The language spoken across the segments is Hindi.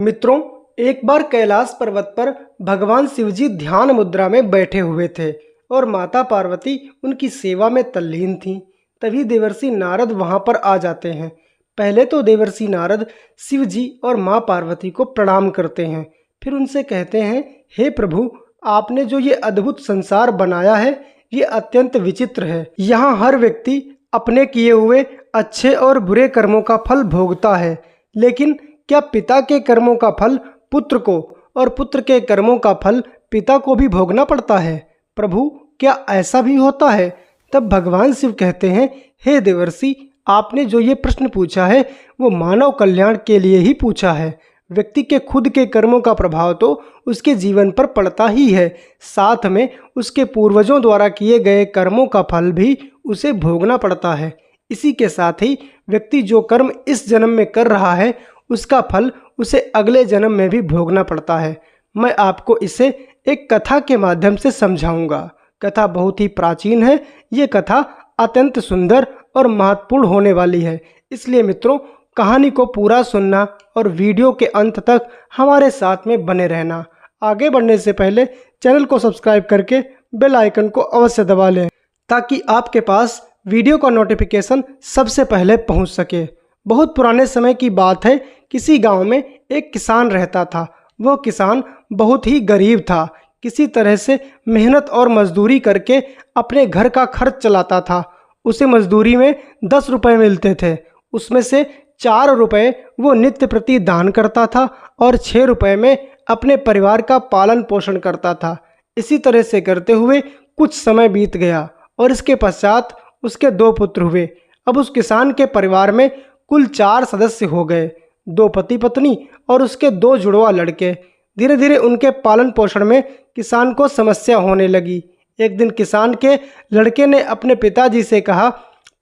मित्रों, एक बार कैलाश पर्वत पर भगवान शिवजी ध्यान मुद्रा में बैठे हुए थे और माता पार्वती उनकी सेवा में तल्लीन थीं। तभी देवर्षि नारद वहां पर आ जाते हैं। पहले तो देवर्षि नारद शिवजी और माँ पार्वती को प्रणाम करते हैं। फिर उनसे कहते हैं, हे प्रभु, आपने जो ये अद्भुत संसार बनाया है ये अत्यंत विचित्र है। यहाँ हर व्यक्ति अपने किए हुए अच्छे और बुरे कर्मों का फल भोगता है, लेकिन क्या पिता के कर्मों का फल पुत्र को और पुत्र के कर्मों का फल पिता को भी भोगना पड़ता है? प्रभु, क्या ऐसा भी होता है? तब भगवान शिव कहते हैं, हे देवर्षि, आपने जो ये प्रश्न पूछा है वो मानव कल्याण के लिए ही पूछा है। व्यक्ति के खुद के कर्मों का प्रभाव तो उसके जीवन पर पड़ता ही है, साथ में उसके पूर्वजों द्वारा किए गए कर्मों का फल भी उसे भोगना पड़ता है। इसी के साथ ही व्यक्ति जो कर्म इस जन्म में कर रहा है उसका फल उसे अगले जन्म में भी भोगना पड़ता है। मैं आपको इसे एक कथा के माध्यम से समझाऊंगा। कथा बहुत ही प्राचीन है। ये कथा अत्यंत सुंदर और महत्वपूर्ण होने वाली है, इसलिए मित्रों कहानी को पूरा सुनना और वीडियो के अंत तक हमारे साथ में बने रहना। आगे बढ़ने से पहले चैनल को सब्सक्राइब करके बेल आइकन को अवश्य दबा लें ताकि आपके पास वीडियो का नोटिफिकेशन सबसे पहले पहुंच सके। बहुत पुराने समय की बात है। किसी गांव में एक किसान रहता था। वह किसान बहुत ही गरीब था। किसी तरह से मेहनत और मजदूरी करके अपने घर का खर्च चलाता था। उसे मजदूरी में 10 रुपये मिलते थे। उसमें से 4 रुपये वो नित्य प्रति दान करता था और 6 रुपये में अपने परिवार का पालन पोषण करता था। इसी तरह से करते हुए कुछ समय बीत गया और इसके पश्चात उसके 2 पुत्र हुए। अब उस किसान के परिवार में कुल 4 सदस्य हो गए, 2 पति पत्नी और उसके 2 जुड़वा लड़के। धीरे धीरे उनके पालन पोषण में किसान को समस्या होने लगी। एक दिन किसान के लड़के ने अपने पिताजी से कहा,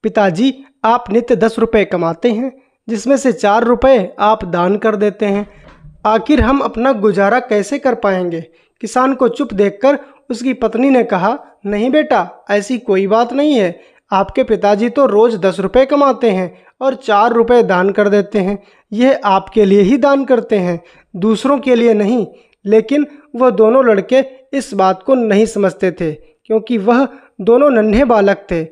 पिताजी, आप नित्य 10 रुपये कमाते हैं, जिसमें से 4 रुपये आप दान कर देते हैं। आखिर हम अपना गुजारा कैसे कर पाएंगे? किसान को चुप देखकर उसकी पत्नी ने कहा, नहीं बेटा, ऐसी कोई बात नहीं है। आपके पिताजी तो रोज़ 10 रुपये कमाते हैं और 4 रुपये दान कर देते हैं। यह आपके लिए ही दान करते हैं, दूसरों के लिए नहीं। लेकिन वह दोनों लड़के इस बात को नहीं समझते थे, क्योंकि वह दोनों नन्हे बालक थे।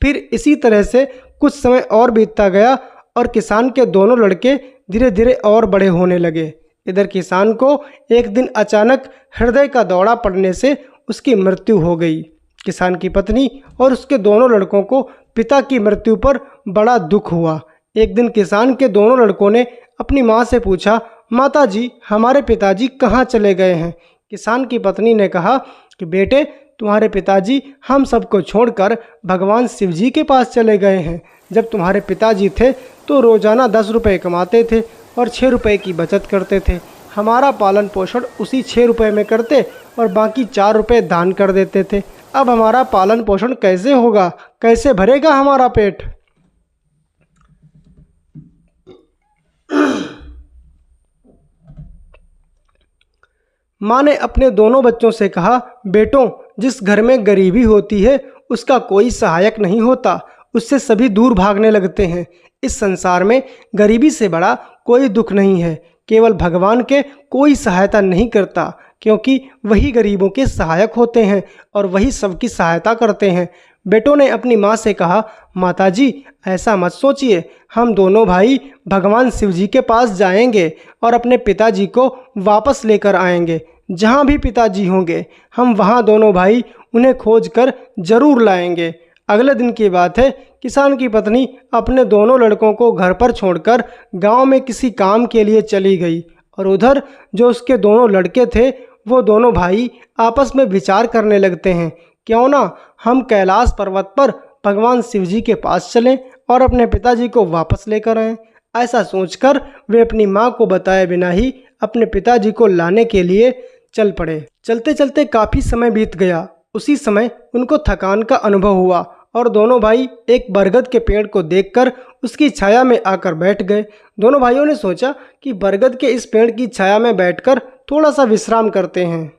फिर इसी तरह से कुछ समय और बीतता गया और किसान के दोनों लड़के धीरे धीरे और बड़े होने लगे। इधर किसान को एक दिन अचानक हृदय का दौरा पड़ने से उसकी मृत्यु हो गई। किसान की पत्नी और उसके दोनों लड़कों को पिता की मृत्यु पर बड़ा दुख हुआ। एक दिन किसान के दोनों लड़कों ने अपनी माँ से पूछा, माताजी, हमारे पिताजी कहाँ चले गए हैं? किसान की पत्नी ने कहा कि बेटे, तुम्हारे पिताजी हम सबको छोड़कर भगवान शिवजी के पास चले गए हैं। जब तुम्हारे पिताजी थे तो रोज़ाना 10 रुपये कमाते थे और 6 रुपये की बचत करते थे। हमारा पालन पोषण उसी 6 रुपये में करते और बाकी 4 रुपये दान कर देते थे। अब हमारा पालन पोषण कैसे होगा? कैसे भरेगा हमारा पेट? माँ ने अपने दोनों बच्चों से कहा, बेटों, जिस घर में गरीबी होती है उसका कोई सहायक नहीं होता, उससे सभी दूर भागने लगते हैं। इस संसार में गरीबी से बड़ा कोई दुख नहीं है। केवल भगवान के कोई सहायता नहीं करता, क्योंकि वही गरीबों के सहायक होते हैं और वही सबकी सहायता करते हैं। बेटों ने अपनी माँ से कहा, माताजी, ऐसा मत सोचिए। हम दोनों भाई भगवान शिवजी के पास जाएंगे और अपने पिताजी को वापस लेकर आएंगे। जहाँ भी पिताजी होंगे हम वहाँ दोनों भाई उन्हें खोज कर जरूर लाएंगे। अगले दिन की बात है। किसान की पत्नी अपने दोनों लड़कों को घर पर छोड़कर गांव में किसी काम के लिए चली गई और उधर जो उसके दोनों लड़के थे वो दोनों भाई आपस में विचार करने लगते हैं, क्यों ना हम कैलाश पर्वत पर भगवान शिवजी के पास चलें और अपने पिताजी को वापस लेकर आएं। ऐसा सोचकर वे अपनी माँ को बताए बिना ही अपने पिताजी को लाने के लिए चल पड़े। चलते चलते काफ़ी समय बीत गया। उसी समय उनको थकान का अनुभव हुआ और दोनों भाई एक बरगद के पेड़ को देखकर उसकी छाया में आकर बैठ गए। दोनों भाइयों ने सोचा कि बरगद के इस पेड़ की छाया में बैठकर थोड़ा सा विश्राम करते हैं।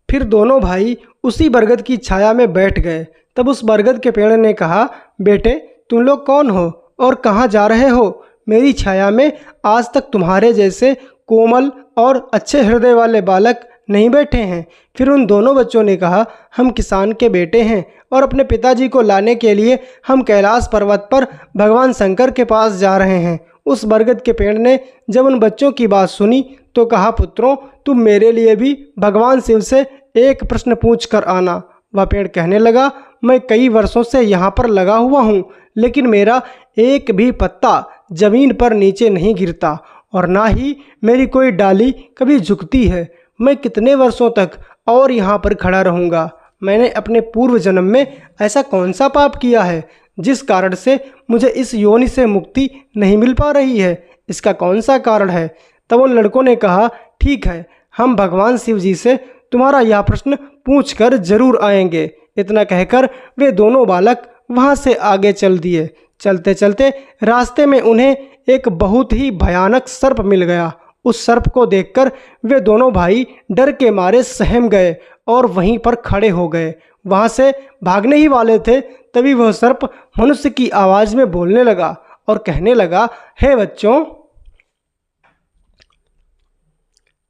फिर दोनों भाई उसी बरगद की छाया में बैठ गए। तब उस बरगद के पेड़ ने कहा, बेटे, तुम लोग कौन हो और कहाँ जा रहे हो? मेरी छाया में आज तक तुम्हारे जैसे कोमल और अच्छे हृदय वाले बालक नहीं बैठे हैं। फिर उन दोनों बच्चों ने कहा, हम किसान के बेटे हैं और अपने पिताजी को लाने के लिए हम कैलाश पर्वत पर भगवान शंकर के पास जा रहे हैं। उस बरगद के पेड़ ने जब उन बच्चों की बात सुनी तो कहा, पुत्रों, तुम मेरे लिए भी भगवान शिव से एक प्रश्न पूछ कर आना। वह पेड़ कहने लगा, मैं कई वर्षों से यहाँ पर लगा हुआ हूँ, लेकिन मेरा एक भी पत्ता जमीन पर नीचे नहीं गिरता और ना ही मेरी कोई डाली कभी झुकती है। मैं कितने वर्षों तक और यहाँ पर खड़ा रहूँगा? मैंने अपने पूर्व जन्म में ऐसा कौन सा पाप किया है जिस कारण से मुझे इस योनि से मुक्ति नहीं मिल पा रही है? इसका कौन सा कारण है? तब उन लड़कों ने कहा, ठीक है, हम भगवान शिव जी से तुम्हारा यह प्रश्न पूछ कर जरूर आएंगे। इतना कहकर वे दोनों बालक वहाँ से आगे चल दिए। चलते चलते रास्ते में उन्हें एक बहुत ही भयानक सर्प मिल गया। उस सर्प को देखकर वे दोनों भाई डर के मारे सहम गए और वहीं पर खड़े हो गए। वहाँ से भागने ही वाले थे, तभी वह सर्प मनुष्य की आवाज़ में बोलने लगा और कहने लगा, हे बच्चों,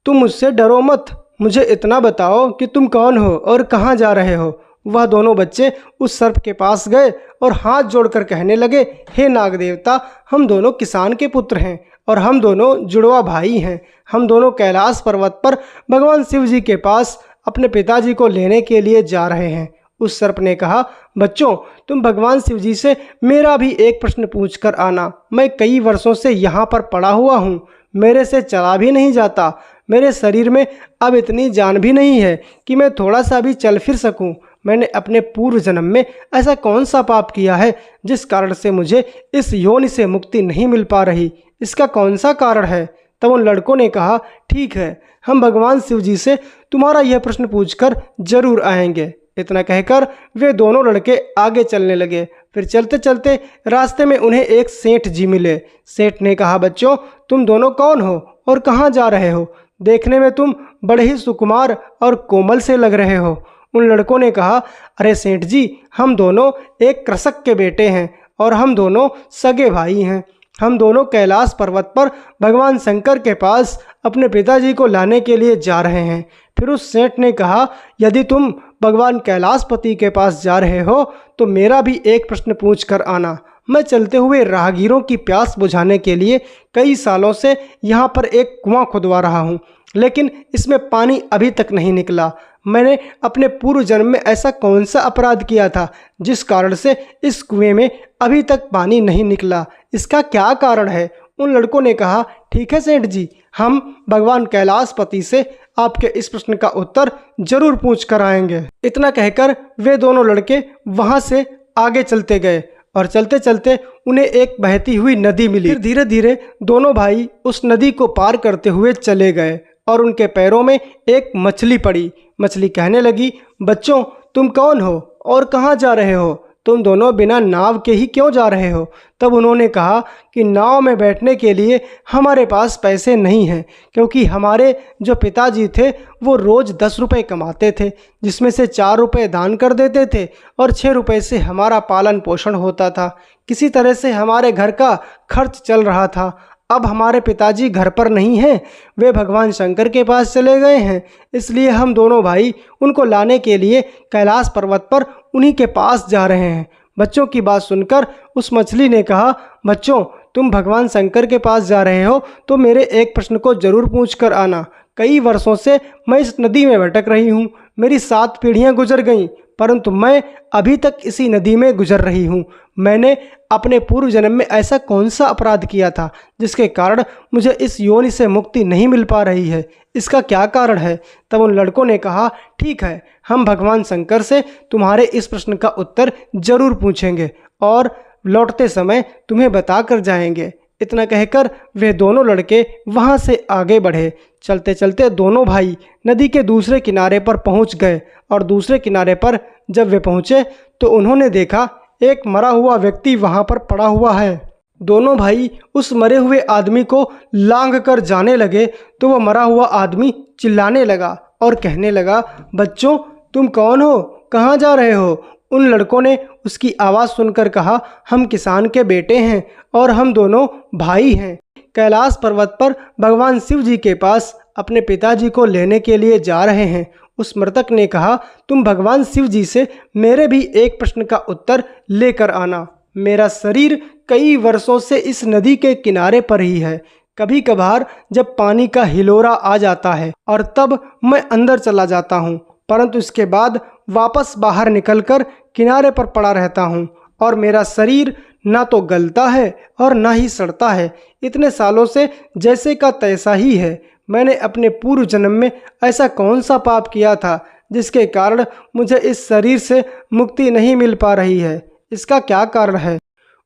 तुम मुझसे डरो मत। मुझे इतना बताओ कि तुम कौन हो और कहाँ जा रहे हो। वह दोनों बच्चे उस सर्प के पास गए और हाथ जोड़कर कहने लगे, हे नाग देवता, हम दोनों किसान के पुत्र हैं और हम दोनों जुड़वा भाई हैं। हम दोनों कैलाश पर्वत पर भगवान शिव जी के पास अपने पिताजी को लेने के लिए जा रहे हैं। उस सर्प ने कहा, बच्चों, तुम भगवान शिव जी से मेरा भी एक प्रश्न पूछ कर आना। मैं कई वर्षों से यहाँ पर पड़ा हुआ हूँ, मेरे से चला भी नहीं जाता। मेरे शरीर में अब इतनी जान भी नहीं है कि मैं थोड़ा सा भी चल फिर सकूं। मैंने अपने पूर्व जन्म में ऐसा कौन सा पाप किया है जिस कारण से मुझे इस योनि से मुक्ति नहीं मिल पा रही? इसका कौन सा कारण है? तब उन लड़कों ने कहा, ठीक है, हम भगवान शिव जी से तुम्हारा यह प्रश्न पूछकर जरूर आएंगे। इतना कहकर वे दोनों लड़के आगे चलने लगे। फिर चलते चलते रास्ते में उन्हें एक सेठ जी मिले। सेठ ने कहा, बच्चों, तुम दोनों कौन हो और कहाँ जा रहे हो? देखने में तुम बड़े ही सुकुमार और कोमल से लग रहे हो। उन लड़कों ने कहा, अरे सेठ जी, हम दोनों एक कृषक के बेटे हैं और हम दोनों सगे भाई हैं। हम दोनों कैलाश पर्वत पर भगवान शंकर के पास अपने पिताजी को लाने के लिए जा रहे हैं। फिर उस सेठ ने कहा, यदि तुम भगवान कैलाशपति के पास जा रहे हो तो मेरा भी एक प्रश्न पूछ कर आना। मैं चलते हुए राहगीरों की प्यास बुझाने के लिए कई सालों से यहाँ पर एक कुआं खुदवा रहा हूँ, लेकिन इसमें पानी अभी तक नहीं निकला। मैंने अपने पूर्व जन्म में ऐसा कौन सा अपराध किया था जिस कारण से इस कुएं में अभी तक पानी नहीं निकला? इसका क्या कारण है? उन लड़कों ने कहा, ठीक है सेठ जी, हम भगवान कैलाशपति से आपके इस प्रश्न का उत्तर जरूर पूछ कर आएंगे। इतना कहकर वे दोनों लड़के वहाँ से आगे चलते गए और चलते चलते उन्हें एक बहती हुई नदी मिली। फिर धीरे धीरे दोनों भाई उस नदी को पार करते हुए चले गए और उनके पैरों में एक मछली पड़ी। मछली कहने लगी, बच्चों, तुम कौन हो और कहाँ जा रहे हो? तुम दोनों बिना नाव के ही क्यों जा रहे हो? तब उन्होंने कहा कि नाव में बैठने के लिए हमारे पास पैसे नहीं हैं, क्योंकि हमारे जो पिताजी थे वो रोज़ 10 रुपये कमाते थे, जिसमें से 4 रुपये दान कर देते थे और 6 रुपये से हमारा पालन पोषण होता था। किसी तरह से हमारे घर का खर्च चल रहा था। अब हमारे पिताजी घर पर नहीं हैं, वे भगवान शंकर के पास चले गए हैं, इसलिए हम दोनों भाई उनको लाने के लिए कैलाश पर्वत पर उन्हीं के पास जा रहे हैं। बच्चों की बात सुनकर उस मछली ने कहा, बच्चों, तुम भगवान शंकर के पास जा रहे हो तो मेरे एक प्रश्न को जरूर पूछ कर आना। कई वर्षों से मैं इस नदी में भटक रही हूँ, मेरी 7 पीढ़ियाँ गुजर गईं, परंतु मैं अभी तक इसी नदी में गुजर रही हूँ। मैंने अपने पूर्व जन्म में ऐसा कौन सा अपराध किया था जिसके कारण मुझे इस योनि से मुक्ति नहीं मिल पा रही है? इसका क्या कारण है? तब उन लड़कों ने कहा, ठीक है, हम भगवान शंकर से तुम्हारे इस प्रश्न का उत्तर जरूर पूछेंगे और लौटते समय तुम्हें बता कर जाएंगे। इतना कहकर वे दोनों लड़के वहाँ से आगे बढ़े। चलते चलते दोनों भाई नदी के दूसरे किनारे पर पहुँच गए और दूसरे किनारे पर जब वे पहुँचे तो उन्होंने देखा एक मरा हुआ व्यक्ति वहाँ पर पड़ा हुआ है। दोनों भाई उस मरे हुए आदमी को लांघ कर जाने लगे तो वह मरा हुआ आदमी चिल्लाने लगा और कहने लगा, बच्चों, तुम कौन हो? कहाँ जा रहे हो? उन लड़कों ने उसकी आवाज़ सुनकर कहा, हम किसान के बेटे हैं और हम दोनों भाई हैं। कैलाश पर्वत पर भगवान शिव जी के पास अपने पिताजी को लेने के लिए जा रहे हैं। उस मृतक ने कहा, तुम भगवान शिव जी से मेरे भी एक प्रश्न का उत्तर लेकर आना। मेरा शरीर कई वर्षों से इस नदी के किनारे पर ही है। कभी कभार जब पानी का हिलोरा आ जाता है और तब मैं अंदर चला जाता हूँ, परंतु इसके बाद वापस बाहर निकलकर किनारे पर पड़ा रहता हूँ और मेरा शरीर ना तो गलता है और ना ही सड़ता है। इतने सालों से जैसे का तैसा ही है। मैंने अपने पूर्व जन्म में ऐसा कौन सा पाप किया था जिसके कारण मुझे इस शरीर से मुक्ति नहीं मिल पा रही है? इसका क्या कारण है?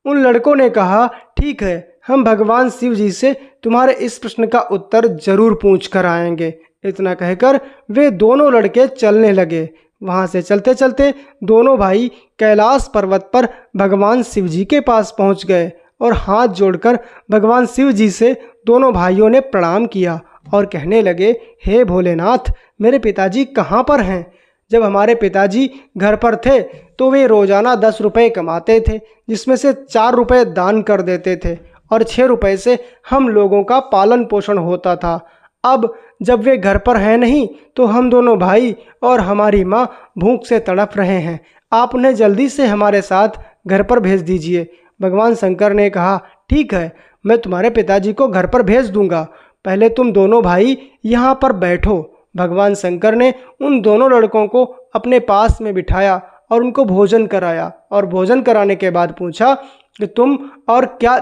उन लड़कों ने कहा, ठीक है, हम भगवान शिव जी से तुम्हारे इस प्रश्न का उत्तर जरूर पूछ कर आएंगे। इतना कहकर वे दोनों लड़के चलने लगे। वहाँ से चलते चलते दोनों भाई कैलाश पर्वत पर भगवान शिव जी के पास पहुँच गए और हाथ जोड़कर भगवान शिव जी से दोनों भाइयों ने प्रणाम किया और कहने लगे, हे भोलेनाथ, मेरे पिताजी कहाँ पर हैं? जब हमारे पिताजी घर पर थे तो वे रोज़ाना 10 रुपये कमाते थे, जिसमें से 4 रुपये दान कर देते थे और 6 रुपये से हम लोगों का पालन पोषण होता था। अब जब वे घर पर हैं नहीं तो हम दोनों भाई और हमारी माँ भूख से तड़प रहे हैं। आप उन्हें जल्दी से हमारे साथ घर पर भेज दीजिए। भगवान शंकर ने कहा, ठीक है, मैं तुम्हारे पिताजी को घर पर भेज दूंगा। पहले तुम दोनों भाई यहाँ पर बैठो। भगवान शंकर ने उन दोनों लड़कों को अपने पास में बिठाया और उनको भोजन कराया और भोजन कराने के बाद पूछा कि तुम और क्या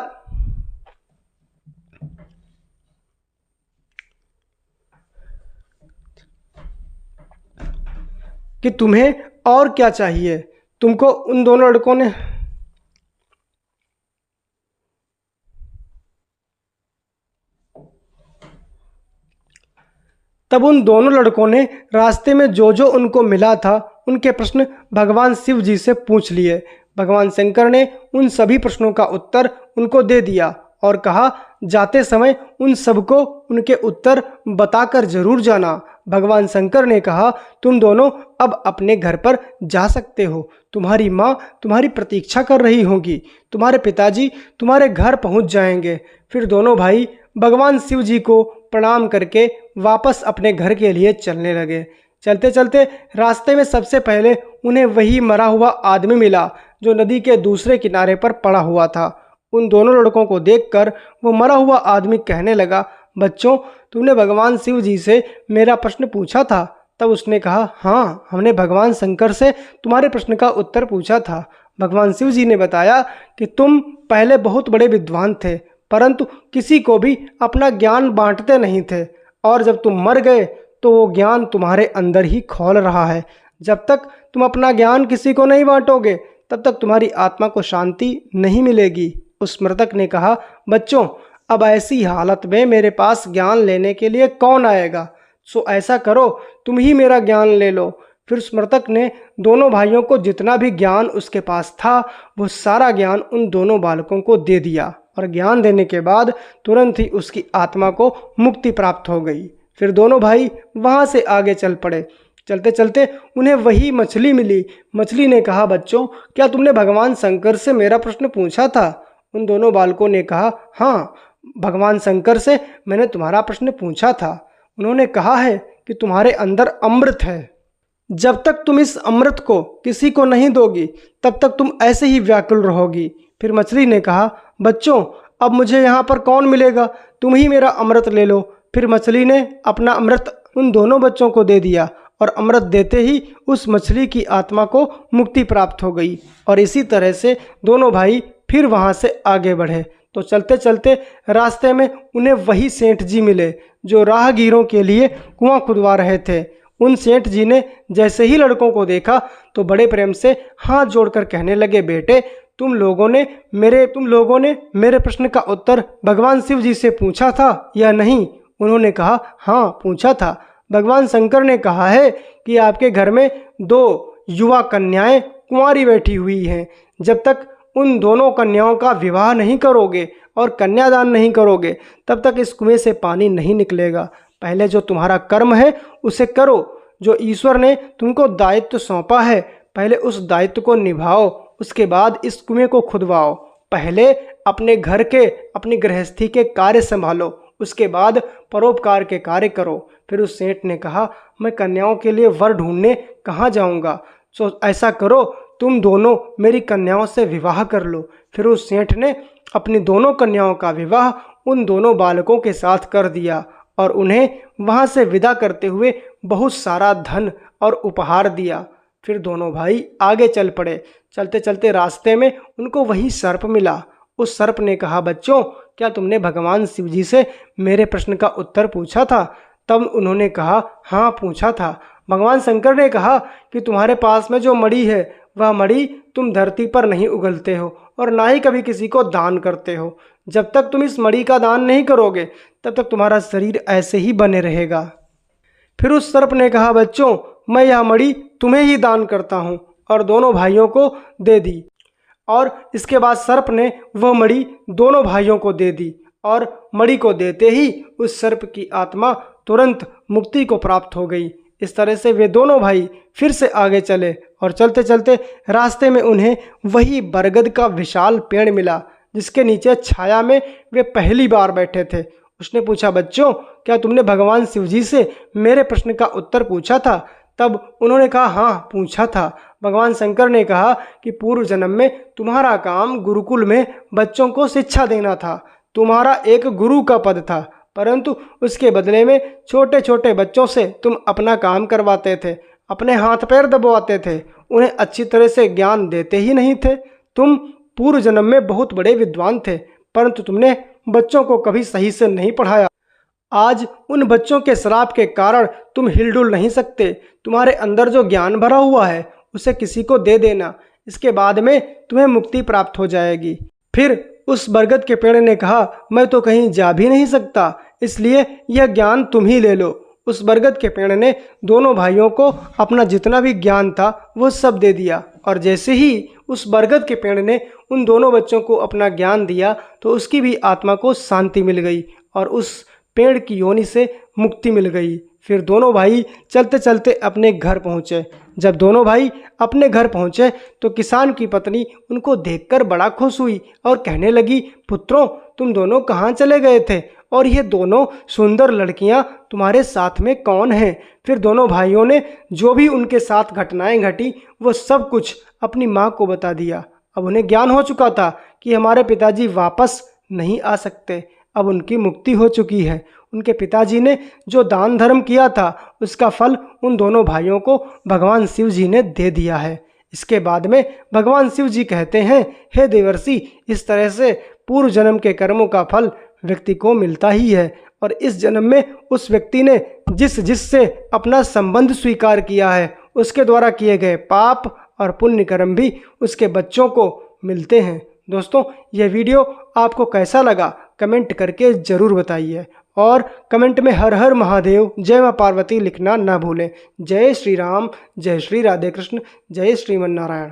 कि तुम्हें और क्या चाहिए? तुमको उन दोनों लड़कों ने तब उन दोनों लड़कों ने रास्ते में जो जो उनको मिला था उनके प्रश्न भगवान शिव जी से पूछ लिए। भगवान शंकर ने उन सभी प्रश्नों का उत्तर उनको दे दिया और कहा, जाते समय उन सबको उनके उत्तर बताकर जरूर जाना। भगवान शंकर ने कहा, तुम दोनों अब अपने घर पर जा सकते हो। तुम्हारी माँ तुम्हारी प्रतीक्षा कर रही होगी। तुम्हारे पिताजी तुम्हारे घर पहुँच जाएंगे। फिर दोनों भाई भगवान शिव जी को प्रणाम करके वापस अपने घर के लिए चलने लगे। चलते चलते रास्ते में सबसे पहले उन्हें वही मरा हुआ आदमी मिला जो नदी के दूसरे किनारे पर पड़ा हुआ था। उन दोनों लड़कों को देखकर वो मरा हुआ आदमी कहने लगा, बच्चों, तुमने भगवान शिव जी से मेरा प्रश्न पूछा था? तब उसने कहा, हाँ, हमने भगवान शंकर से तुम्हारे प्रश्न का उत्तर पूछा था। भगवान शिव जी ने बताया कि तुम पहले बहुत बड़े विद्वान थे, परंतु किसी को भी अपना ज्ञान बांटते नहीं थे, और जब तुम मर गए तो वो ज्ञान तुम्हारे अंदर ही खौल रहा है। जब तक तुम अपना ज्ञान किसी को नहीं बांटोगे तब तक तुम्हारी आत्मा को शांति नहीं मिलेगी। उस मृतक ने कहा, बच्चों, अब ऐसी हालत में मेरे पास ज्ञान लेने के लिए कौन आएगा? सो ऐसा करो, तुम ही मेरा ज्ञान ले लो। फिर उस मृतक ने दोनों भाइयों को जितना भी ज्ञान उसके पास था वो सारा ज्ञान उन दोनों बालकों को दे दिया और ज्ञान देने के बाद तुरंत ही उसकी आत्मा को मुक्ति प्राप्त हो गई। फिर दोनों भाई वहाँ से आगे चल पड़े। चलते चलते उन्हें वही मछली मिली। मछली ने कहा, बच्चों, क्या तुमने भगवान शंकर से मेरा प्रश्न पूछा था? उन दोनों बालकों ने कहा, हाँ, भगवान शंकर से मैंने तुम्हारा प्रश्न पूछा था। उन्होंने कहा है कि तुम्हारे अंदर अमृत है। जब तक तुम इस अमृत को किसी को नहीं दोगी तब तक तुम ऐसे ही व्याकुल रहोगी। फिर मछली ने कहा, बच्चों, अब मुझे यहाँ पर कौन मिलेगा? तुम ही मेरा अमृत ले लो। फिर मछली ने अपना अमृत उन दोनों बच्चों को दे दिया और अमृत देते ही उस मछली की आत्मा को मुक्ति प्राप्त हो गई। और इसी तरह से दोनों भाई फिर वहाँ से आगे बढ़े। तो चलते चलते रास्ते में उन्हें वही सेठ जी मिले जो राहगीरों के लिए कुआं खुदवा रहे थे। उन सेठ जी ने जैसे ही लड़कों को देखा तो बड़े प्रेम से हाथ जोड़कर कहने लगे, बेटे, तुम लोगों ने मेरे प्रश्न का उत्तर भगवान शिव जी से पूछा था या नहीं? उन्होंने कहा, हाँ, पूछा था। भगवान शंकर ने कहा है कि आपके घर में 2 युवा कन्याएं कुंवारी बैठी हुई हैं। जब तक उन दोनों कन्याओं का विवाह नहीं करोगे और कन्यादान नहीं करोगे तब तक इस कुएं से पानी नहीं निकलेगा। पहले जो तुम्हारा कर्म है उसे करो, जो ईश्वर ने तुमको दायित्व सौंपा है पहले उस दायित्व को निभाओ, उसके बाद इस कुएं को खुदवाओ। पहले अपने घर के, अपनी गृहस्थी के कार्य संभालो, उसके बाद परोपकार के कार्य करो। फिर उस सेठ ने कहा, मैं कन्याओं के लिए वर ढूंढने कहाँ जाऊँगा? सो ऐसा करो, तुम दोनों मेरी कन्याओं से विवाह कर लो। फिर उस सेठ ने अपनी दोनों कन्याओं का विवाह उन दोनों बालकों के साथ कर दिया और उन्हें वहाँ से विदा करते हुए बहुत सारा धन और उपहार दिया। फिर दोनों भाई आगे चल पड़े। चलते चलते रास्ते में उनको वही सर्प मिला। उस सर्प ने कहा, बच्चों, क्या तुमने भगवान शिव जी से मेरे प्रश्न का उत्तर पूछा था? तब उन्होंने कहा, हाँ पूछा था। भगवान शंकर ने कहा कि तुम्हारे पास में जो मणि है, वह मणि तुम धरती पर नहीं उगलते हो और ना ही कभी किसी को दान करते हो। जब तक तुम इस मणि का दान नहीं करोगे, तब तक तुम्हारा शरीर ऐसे ही बने रहेगा। फिर उस सर्प ने कहा, बच्चों, मैं यह मणि तुम्हें ही दान करता हूँ, और दोनों भाइयों को दे दी। और इसके बाद सर्प ने वह मणि दोनों भाइयों को दे दी और मणि को देते ही उस सर्प की आत्मा तुरंत मुक्ति को प्राप्त हो गई। इस तरह से वे दोनों भाई फिर से आगे चले और चलते चलते रास्ते में उन्हें वही बरगद का विशाल पेड़ मिला, जिसके नीचे छाया में वे पहली बार बैठे थे। उसने पूछा, बच्चों, क्या तुमने भगवान शिव जी से मेरे प्रश्न का उत्तर पूछा था? तब उन्होंने कहा, हाँ पूछा था। भगवान शंकर ने कहा कि पूर्व जन्म में तुम्हारा काम गुरुकुल में बच्चों को शिक्षा देना था। तुम्हारा एक गुरु का पद था, परंतु उसके बदले में छोटे छोटे बच्चों से तुम अपना काम करवाते थे, अपने हाथ पैर दबवाते थे, उन्हें अच्छी तरह से ज्ञान देते ही नहीं थे। तुम पूर्व जन्म में बहुत बड़े विद्वान थे, परंतु तुमने बच्चों को कभी सही से नहीं पढ़ाया। आज उन बच्चों के श्राप के कारण तुम हिलडुल नहीं सकते। तुम्हारे अंदर जो ज्ञान भरा हुआ है, उसे किसी को दे देना, इसके बाद में तुम्हें मुक्ति प्राप्त हो जाएगी। फिर उस बरगद के पेड़ ने कहा, मैं तो कहीं जा भी नहीं सकता, इसलिए यह ज्ञान तुम ही ले लो। उस बरगद के पेड़ ने दोनों भाइयों को अपना जितना भी ज्ञान था वो सब दे दिया, और जैसे ही उस बरगद के पेड़ ने उन दोनों बच्चों को अपना ज्ञान दिया, तो उसकी भी आत्मा को शांति मिल गई और उस पेड़ की योनि से मुक्ति मिल गई। फिर दोनों भाई चलते चलते अपने घर पहुँचे। जब दोनों भाई अपने घर पहुँचे तो किसान की पत्नी उनको देखकर बड़ा खुश हुई और कहने लगी, पुत्रों, तुम दोनों कहाँ चले गए थे और ये दोनों सुंदर लड़कियाँ तुम्हारे साथ में कौन हैं? फिर दोनों भाइयों ने जो भी उनके साथ घटनाएं घटी वो सब कुछ अपनी माँ को बता दिया। अब उन्हें ज्ञान हो चुका था कि हमारे पिताजी वापस नहीं आ सकते, अब उनकी मुक्ति हो चुकी है। उनके पिताजी ने जो दान धर्म किया था, उसका फल उन दोनों भाइयों को भगवान शिव जी ने दे दिया है। इसके बाद में भगवान शिव जी कहते हैं, हे देवर्षि, इस तरह से पूर्व जन्म के कर्मों का फल व्यक्ति को मिलता ही है, और इस जन्म में उस व्यक्ति ने जिससे अपना संबंध स्वीकार किया है, उसके द्वारा किए गए पाप और पुण्य कर्म भी उसके बच्चों को मिलते हैं। दोस्तों, यह वीडियो आपको कैसा लगा कमेंट करके ज़रूर बताइए, और कमेंट में हर हर महादेव, जय मां पार्वती लिखना ना भूलें। जय श्री राम, जय श्री राधे कृष्ण, जय श्रीमन नारायण।